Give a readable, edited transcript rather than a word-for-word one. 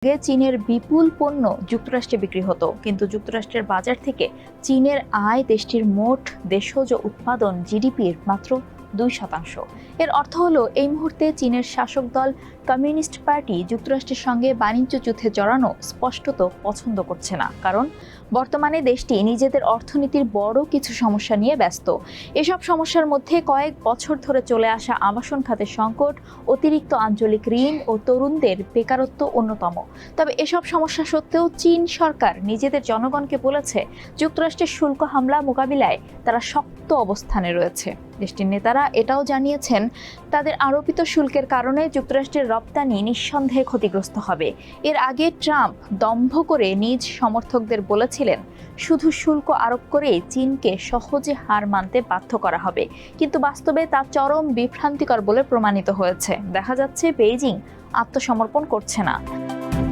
আগে চীনের বিপুল পণ্য যুক্তরাষ্ট্রে বিক্রি হতো, কিন্তু যুক্তরাষ্ট্রের বাজার থেকে চীনের আয় দেশটির মোট দেশজ উৎপাদন জিডিপির মাত্র 2%। এর অর্থ হলো এই মুহূর্তে চীনের শাসক দল কমিউনিস্ট পার্টি যুক্তরাষ্ট্রের সঙ্গে বাণিজ্য যুদ্ধে জড়ানো স্পষ্টত পছন্দ করছে না, কারণ বর্তমানে দেশটি নিজেদের অর্থনীতির বড় কিছু সমস্যা নিয়ে ব্যস্ত। এসব সমস্যার মধ্যে কয়েক বছর ধরে চলে আসা আবাসন খাতের সংকট, অতিরিক্ত আঞ্চলিক ঋণ ও তরুণদের বেকারত্ব অন্যতম। তবে এসব সমস্যা সত্ত্বেও চীন সরকার নিজেদের জনগণকে বলেছে যুক্তরাষ্ট্রের শুল্ক হামলা মোকাবিলায় তারা শক্ত অবস্থানে রয়েছে। দেশটির নেতারা এটাও জানিয়েছেন তাদের আরোপিত শুল্কের কারণে যুক্তরাষ্ট্রের রপ্তানি নিঃসন্দেহে ক্ষতিগ্রস্ত হবে। এর আগে ট্রাম্প দম্ভ করে নিজ সমর্থকদের বলেছিলেন শুধু শুল্ক আরোপ করেই চীনকে সহজে হার মানতে বাধ্য করা হবে, কিন্তু বাস্তবে তা চরম বিভ্রান্তিকর বলে প্রমাণিত হয়েছে। দেখা যাচ্ছে বেইজিং আত্মসমর্পণ করছে না।